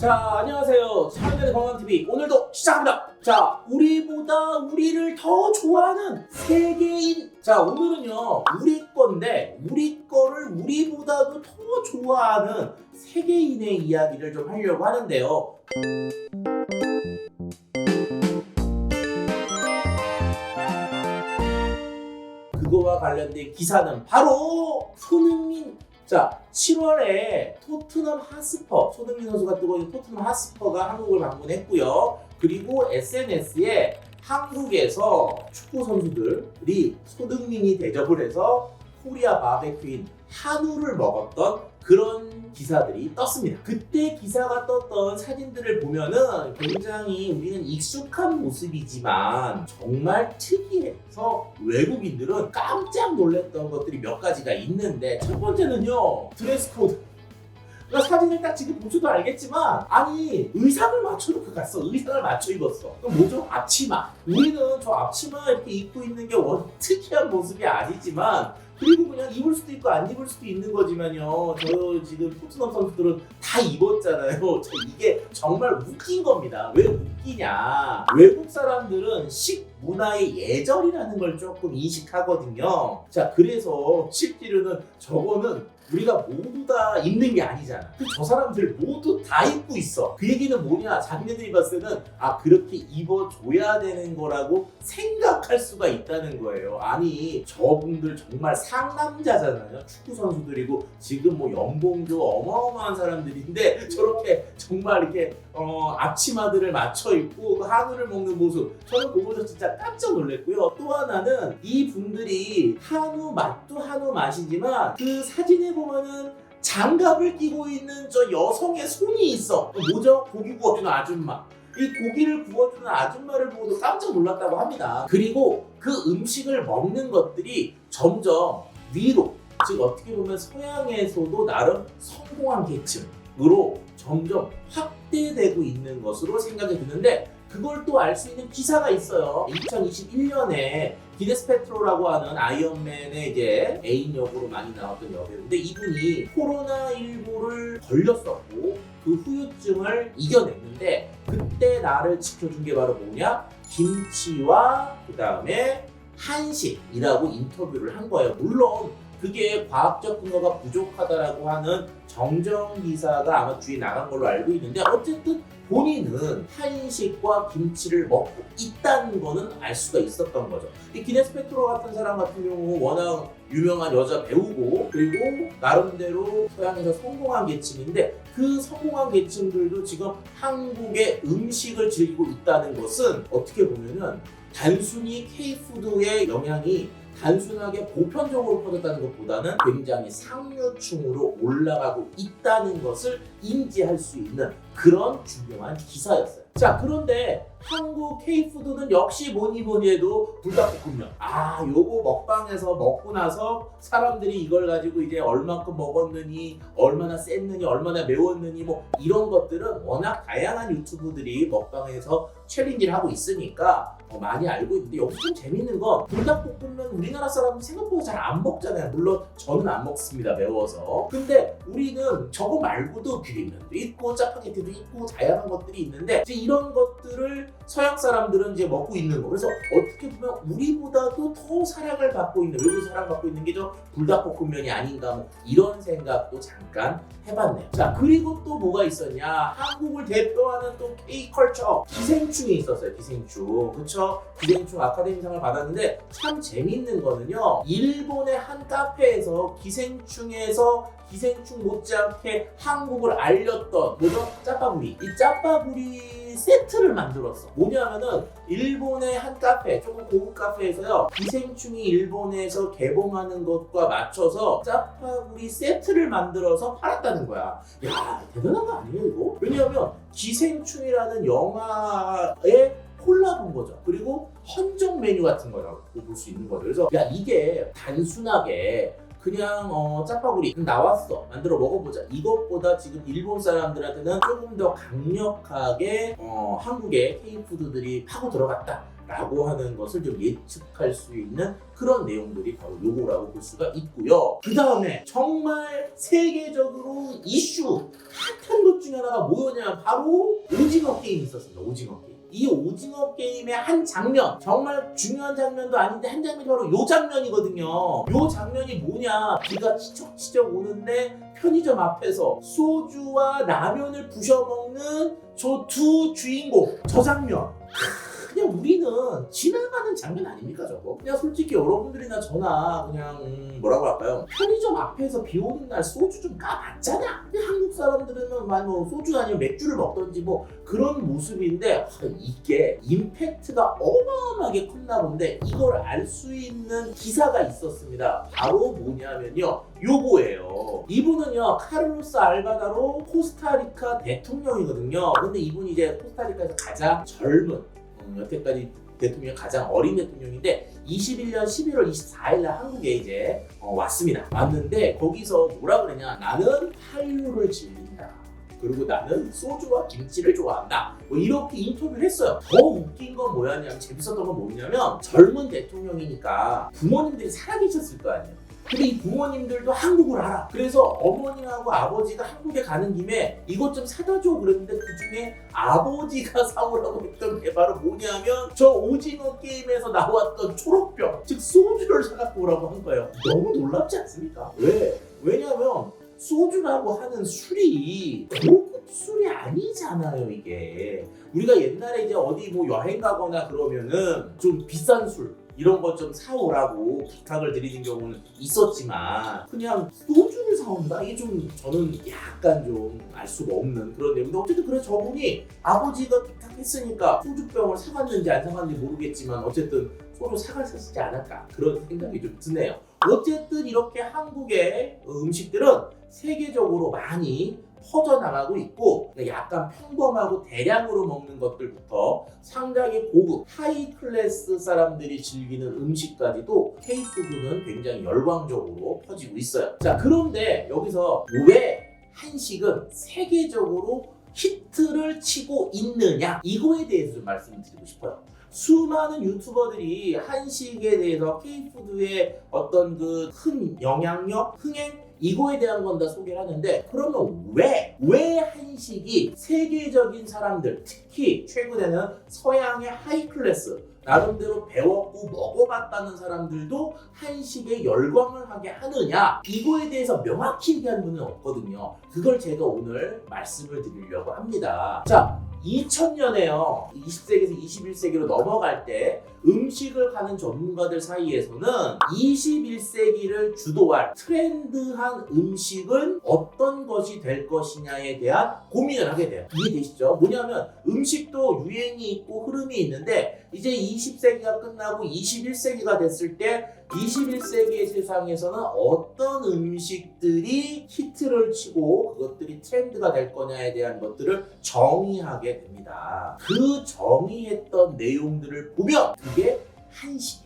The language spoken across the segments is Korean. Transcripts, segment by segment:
자, 안녕하세요. 차은현의 건강TV 오늘도 시작합니다. 자, 우리보다 우리를 더 좋아하는 세계인. 자, 오늘은요 우리 건데 우리 거를 우리보다도 더 좋아하는 세계인의 이야기를 좀 하려고 하는데요. 그거와 관련된 기사는 바로 손흥민. 자, 7월에 토트넘 핫스퍼, 손흥민 선수가 뜨고 있는 토트넘 핫스퍼가 한국을 방문했고요. 그리고 SNS에 한국에서 축구 선수들이 손흥민이 대접을 해서 코리아 바베큐인 한우를 먹었던 그런 기사들이 떴습니다. 그때 기사가 떴던 사진들을 보면은 굉장히 우리는 익숙한 모습이지만 정말 특이해서 외국인들은 깜짝 놀랐던 것들이 몇 가지가 있는데, 첫 번째는요 드레스 코드. 그러니까 사진을 딱 지금 보셔도 알겠지만, 아니 의상을 맞춰놓고 갔어. 의상을 맞춰 입었어. 그럼 뭐죠? 앞치마. 우리는 저 앞치마 이렇게 입고 있는 게 특이한 모습이 아니지만, 그리고 그냥 입을 수도 있고 안 입을 수도 있는 거지만요, 저 지금 토트넘 선수들은 다 입었잖아요. 이게 정말 웃긴 겁니다. 왜 웃기냐, 외국 사람들은 식문화의 예절이라는 걸 조금 인식하거든요. 자, 그래서 실제로는 저거는 우리가 모두 다 입는 게 아니잖아. 저 사람들 모두 다 입고 있어. 그 얘기는 뭐냐, 자기네들이 봤을 때는 그렇게 입어줘야 되는 거라고 생각할 수가 있다는 거예요. 아니 저분들 정말 상남자잖아요. 축구 선수들이고 지금 뭐 연봉도 어마어마한 사람들인데 저렇게 정말 이렇게 앞치마들을 맞춰 입고 한우를 먹는 모습, 저는 보고서 진짜 깜짝 놀랐고요. 또 하나는 이 분들이 한우 맛도 한우 맛이지만 그 사진에 보면은 장갑을 끼고 있는 저 여성의 손이 있어. 뭐죠? 고기 구워주는 아줌마. 이 고기를 구워주는 아줌마를 보고도 깜짝 놀랐다고 합니다. 그리고 그 음식을 먹는 것들이 점점 위로, 즉 어떻게 보면 서양에서도 나름 성공한 계층으로 점점 확대되고 있는 것으로 생각이 드는데, 그걸 또 알 수 있는 기사가 있어요. 2021년에 기네스 패트로라고 하는 아이언맨의 이제 애인 역으로 많이 나왔던 여배우인데, 이분이 코로나19를 걸렸었고 그 후유증을 이겨냈는데, 그때 나를 지켜준 게 바로 뭐냐? 김치와 그 다음에 한식이라고 인터뷰를 한 거예요. 물론 그게 과학적 근거가 부족하다라고 하는 정정 기사가 아마 뒤에 나간 걸로 알고 있는데, 어쨌든 본인은 한식과 김치를 먹고 있다는 거는 알 수가 있었던 거죠. 이 기네스 패트로 같은 사람 같은 경우 워낙 유명한 여자 배우고, 그리고 나름대로 서양에서 성공한 계층인데, 그 성공한 계층들도 지금 한국의 음식을 즐기고 있다는 것은 어떻게 보면은 단순히 K푸드의 영향이 단순하게 보편적으로 퍼졌다는 것보다는 굉장히 상류층으로 올라가고 있다는 것을 인지할 수 있는 그런 중요한 기사였어요. 자, 그런데 한국 K푸드는 역시 뭐니 해도 불닭볶음면. 요거 먹방에서 먹고 나서 사람들이 이걸 가지고 이제 얼마큼 먹었느니, 얼마나 셌느니, 얼마나 매웠느니, 뭐 이런 것들은 워낙 다양한 유튜브들이 먹방에서 챌린지를 하고 있으니까 많이 알고 있는데, 여기서 좀 재밌는 건 불닭볶음면 우리나라 사람은 생각보다 잘 안 먹잖아요. 물론 저는 안 먹습니다, 매워서. 근데 우리는 저거 말고도 비빔면도 있고 짜파게티도 있고 다양한 것들이 있는데, 이제 이런 것들을 서양 사람들은 이제 먹고 있는 거. 그래서 어떻게 보면 우리보다도 더 사랑을 받고 있는, 외국 사랑받고 있는 게 저 불닭볶음면이 아닌가, 뭐 이런 생각도 잠깐 해봤네요. 자, 그리고 또 뭐가 있었냐, 한국을 대표하는 또 K컬처 기생충이 있었어요. 기생충, 그쵸? 기생충 아카데미상을 받았는데, 참 재밌는 거는요, 일본의 한 카페에서 기생충 못지않게 한국을 알렸던 뭐죠? 짜파구리. 이 짜파구리 세트를 만들었어. 뭐냐면은 일본의 한 카페, 조금 고급 카페에서요, 기생충이 일본에서 개봉하는 것과 맞춰서 짜파구리 세트를 만들어서 팔았다는 거야. 야, 대단한 거 아니에요 이거? 왜냐하면 기생충이라는 영화의 콜라보인 거죠. 그리고 헌정 메뉴 같은 거라고 볼 수 있는 거죠. 그래서 야, 이게 단순하게 그냥 짜파구리 나왔어, 만들어 먹어보자, 이것보다 지금 일본 사람들한테는 조금 더 강력하게 한국의 K푸드들이 파고 들어갔다 라고 하는 것을 좀 예측할 수 있는 그런 내용들이 바로 요거라고 볼 수가 있고요. 그 다음에 정말 세계적으로 이슈 핫한 것 중에 하나가 뭐였냐면 바로 오징어 게임이 있었습니다. 오징어 게임. 이 오징어 게임의 한 장면, 정말 중요한 장면도 아닌데 한 장면이 바로 요 장면이거든요. 요 장면이 뭐냐, 비가 치적치적 오는데 편의점 앞에서 소주와 라면을 부셔 먹는 저 두 주인공, 저 장면. 그냥 우리는 지나가는 장면 아닙니까 저거? 그냥 솔직히 여러분들이나 저나 그냥 뭐라고 할까요? 편의점 앞에서 비 오는 날 소주 좀 까봤잖아. 근데 한국 사람들은 뭐 소주 아니면 맥주를 먹던지 뭐 그런 모습인데 이게 임팩트가 어마어마하게 컸나 본데 이걸 알 수 있는 기사가 있었습니다. 바로 뭐냐면요, 요거예요. 이분은요 카를로스 알바다로 코스타리카 대통령이거든요. 근데 이분이 이제 코스타리카에서 가장 젊은 여태까지 대통령이 가장 어린 대통령인데 21년 11월 24일 날 한국에 이제 왔습니다. 왔는데 거기서 뭐라 그러냐, 나는 한류를 즐긴다. 그리고 나는 소주와 김치를 좋아한다. 뭐 이렇게 인터뷰를 했어요. 더 웃긴 건 뭐였냐면, 재밌었던 건 뭐냐면 젊은 대통령이니까 부모님들이 살아계셨을 거 아니에요. 근데 이 부모님들도 한국을 알아. 그래서 어머니하고 아버지가 한국에 가는 김에 이것 좀 사다 줘 그랬는데 그 중에 아버지가 사오라고 했던 게 바로 뭐냐면 저 오징어 게임에서 나왔던 초록병, 즉 소주를 사갖고 오라고 한 거예요. 너무 놀랍지 않습니까? 왜냐면 소주라고 하는 술이 고급 술이 아니잖아요. 이게 우리가 옛날에 이제 어디 뭐 여행 가거나 그러면은 좀 비싼 술 이런 것 좀 사오라고 부탁을 드리는 경우는 있었지만 그냥 소주를 사온다? 이게 좀 저는 약간 좀 알 수가 없는 그런 내용인데, 어쨌든 그래서 저분이 아버지가 부탁했으니까 소주병을 사갔는지 안 사갔는지 모르겠지만 어쨌든 소주 사갔었지 않을까 그런 생각이 좀 드네요. 어쨌든 이렇게 한국의 음식들은 세계적으로 많이 퍼져나가고 있고, 약간 평범하고 대량으로 먹는 것들부터 상당히 고급 하이 클래스 사람들이 즐기는 음식까지도 K푸드는 굉장히 열광적으로 퍼지고 있어요. 자, 그런데 여기서 왜 한식은 세계적으로 히트를 치고 있느냐, 이거에 대해서 좀 말씀드리고 싶어요. 수많은 유튜버들이 한식에 대해서 K푸드의 어떤 그 큰 영향력, 흥행 이거에 대한 건 다 소개를 하는데, 그러면 왜 한식이 세계적인 사람들, 특히 최근에는 서양의 하이클래스 나름대로 배웠고 먹어봤다는 사람들도 한식에 열광을 하게 하느냐, 이거에 대해서 명확히 얘기한 분은 없거든요. 그걸 제가 오늘 말씀을 드리려고 합니다. 자, 2000년에요. 20세기에서 21세기로 넘어갈 때 음식을 하는 전문가들 사이에서는 21세기를 주도할 트렌드한 음식은 어떤 것이 될 것이냐에 대한 고민을 하게 돼요. 이해되시죠? 뭐냐면 음식도 유행이 있고 흐름이 있는데 이제 20세기가 끝나고 21세기가 됐을 때 21세기의 세상에서는 어떤 음식들이 히트를 치고 그것들이 트렌드가 될 거냐에 대한 것들을 정의하게 됩니다. 그 정의했던 내용들을 보면 그게 한식이에요.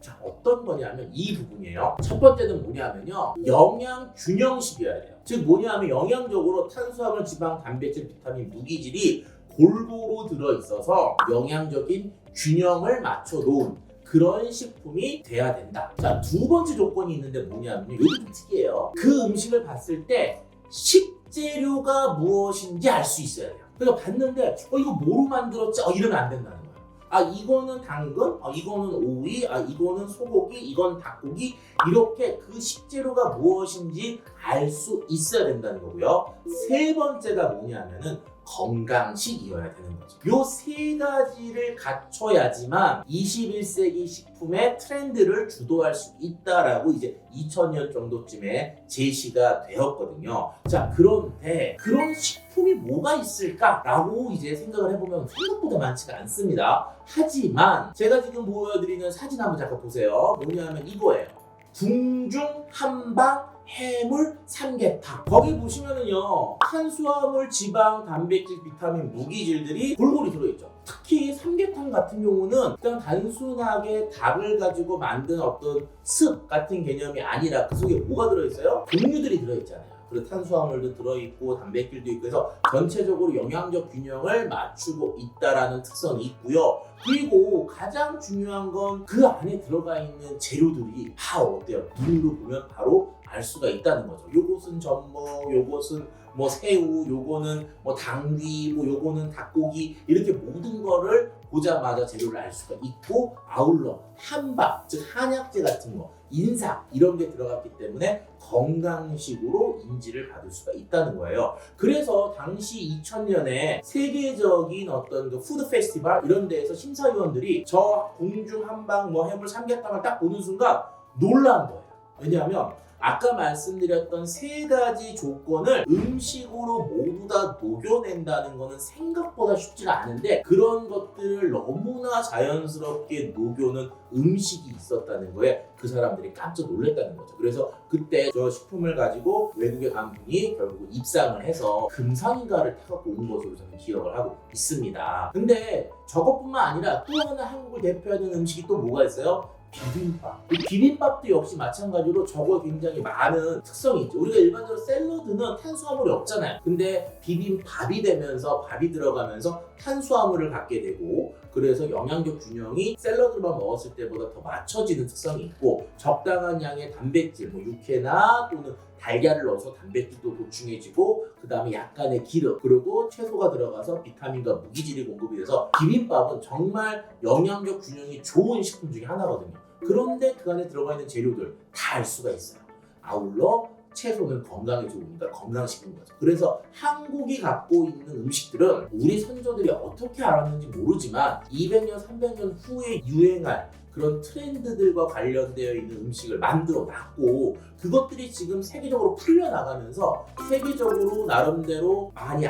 자, 어떤 거냐면 이 부분이에요. 첫 번째는 뭐냐면요, 영양 균형식이어야 돼요. 즉 뭐냐면 영양적으로 탄수화물, 지방, 단백질, 비타민, 무기질이 골고루 들어있어서 영양적인 균형을 맞춰 놓은 그런 식품이 돼야 된다. 자, 두 번째 조건이 있는데 뭐냐면요, 이거 좀 특이해요. 그 음식을 봤을 때 식재료가 무엇인지 알 수 있어야 돼요. 그러니까 봤는데 이거 뭐로 만들었지? 이러면 안 된다는 거예요. 이거는 당근, 이거는 오이, 이거는 소고기, 이건 닭고기, 이렇게 그 식재료가 무엇인지 알 수 있어야 된다는 거고요. 세 번째가 뭐냐면은 건강식이어야 되는 거죠. 요 세 가지를 갖춰야지만 21세기 식품의 트렌드를 주도할 수 있다라고 이제 2000년 정도쯤에 제시가 되었거든요. 자, 그런데 그런 식품이 뭐가 있을까라고 이제 생각을 해보면 생각보다 많지가 않습니다. 하지만 제가 지금 보여드리는 사진 한번 잠깐 보세요. 뭐냐면 이거예요. 궁중 한방 해물 삼계탕. 거기 보시면은요, 탄수화물, 지방, 단백질, 비타민, 무기질들이 골고루 들어있죠. 특히 삼계탕 같은 경우는 그냥 단순하게 닭을 가지고 만든 어떤 습 같은 개념이 아니라 그 속에 뭐가 들어있어요? 종류들이 들어있잖아요. 그리고 탄수화물도 들어있고 단백질도 있고 해서 전체적으로 영양적 균형을 맞추고 있다라는 특성이 있고요. 그리고 가장 중요한 건 그 안에 들어가 있는 재료들이 다 어때요? 눈으로 보면 바로 알 수가 있다는 거죠. 요것은 전복, 요것은 뭐 새우, 요거는 뭐 당귀, 뭐 요거는 닭고기, 이렇게 모든 거를 보자마자 재료를 알 수가 있고, 아울러 한방, 즉 한약재 같은 거, 인삼 이런 게 들어갔기 때문에 건강식으로 인지를 받을 수가 있다는 거예요. 그래서 당시 2000년에 세계적인 어떤 그 푸드 페스티벌 이런 데에서 심사위원들이 저 공중 한방 뭐 해물 삼계탕을 딱 보는 순간 놀란 거예요. 왜냐하면 아까 말씀드렸던 세 가지 조건을 음식으로 모두 다 녹여낸다는 거는 생각보다 쉽지가 않은데, 그런 것들을 너무나 자연스럽게 녹여는 음식이 있었다는 거에 그 사람들이 깜짝 놀랐다는 거죠. 그래서 그때 저 식품을 가지고 외국에 간 분이 결국 입상을 해서 금상인가를 타갖고 온 것으로 저는 기억을 하고 있습니다. 근데 저것뿐만 아니라 또 하나 한국을 대표하는 음식이 또 뭐가 있어요? 비빔밥. 이 비빔밥도 역시 마찬가지로 저거 굉장히 많은 특성이 있죠. 우리가 일반적으로 샐러드는 탄수화물이 없잖아요. 근데 비빔밥이 되면서 밥이 들어가면서 탄수화물을 갖게 되고, 그래서 영양적 균형이 샐러드만 먹었을 때보다 더 맞춰지는 특성이 있고, 적당한 양의 단백질, 뭐 육회나 또는 달걀을 넣어서 단백질도 보충해지고, 그 다음에 약간의 기름, 그리고 채소가 들어가서 비타민과 무기질이 공급이 돼서 비빔밥은 정말 영양적 균형이 좋은 식품 중에 하나거든요. 그런데 그 안에 들어가 있는 재료들 다 알 수가 있어요. 아울러 채소는 건강에 좋으니까 건강식인 거죠. 그래서 한국이 갖고 있는 음식들은 우리 선조들이 어떻게 알았는지 모르지만 200년, 300년 후에 유행할 그런 트렌드들과 관련되어 있는 음식을 만들어 놨고, 그것들이 지금 세계적으로 풀려나가면서 세계적으로 나름대로 많이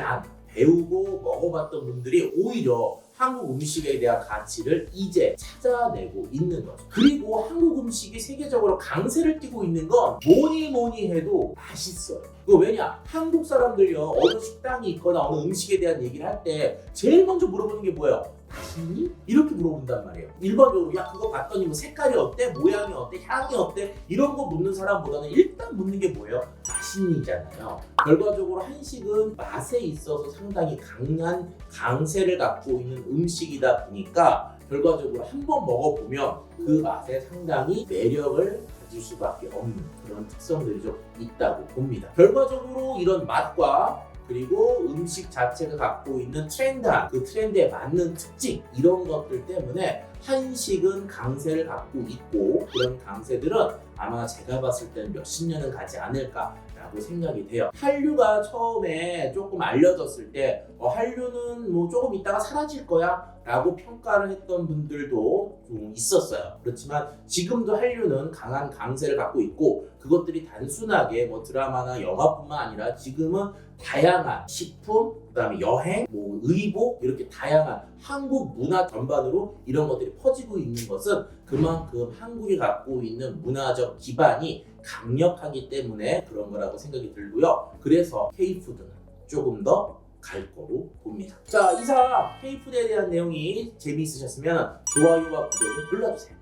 배우고 먹어봤던 분들이 오히려 한국 음식에 대한 가치를 이제 찾아내고 있는 거죠. 그리고 한국 음식이 세계적으로 강세를 띠고 있는 건 뭐니 해도 맛있어요. 그거 왜냐? 한국 사람들요, 어느 식당이 있거나 어느 음식에 대한 얘기를 할 때 제일 먼저 물어보는 게 뭐예요? 맛있니? 이렇게 물어본단 말이에요. 일반적으로 야 그거 봤더니 뭐 색깔이 어때? 모양이 어때? 향이 어때? 이런 거 묻는 사람보다는 일단 묻는 게 뭐예요? 맛있니잖아요. 결과적으로 한식은 맛에 있어서 상당히 강한 강세를 갖고 있는 음식이다 보니까 결과적으로 한번 먹어보면 그 맛에 상당히 매력을 가질 수밖에 없는 그런 특성들이 좀 있다고 봅니다. 결과적으로 이런 맛과 그리고 음식 자체가 갖고 있는 트렌드한 그 트렌드에 맞는 특징, 이런 것들 때문에 한식은 강세를 갖고 있고, 그런 강세들은 아마 제가 봤을 때는 몇십 년은 가지 않을까라고 생각이 돼요. 한류가 처음에 조금 알려졌을 때 한류는 뭐 조금 있다가 사라질 거야 라고 평가를 했던 분들도 좀 있었어요. 그렇지만 지금도 한류는 강한 강세를 갖고 있고, 그것들이 단순하게 뭐 드라마나 영화뿐만 아니라 지금은 다양한 식품, 그다음에 여행, 뭐 의복, 이렇게 다양한 한국 문화 전반으로 이런 것들이 퍼지고 있는 것은 그만큼 한국이 갖고 있는 문화적 기반이 강력하기 때문에 그런 거라고 생각이 들고요. 그래서 K푸드는 조금 더 갈 거로 봅니다. 자, 이상 K푸드에 대한 내용이 재미있으셨으면 좋아요와 구독을 눌러주세요.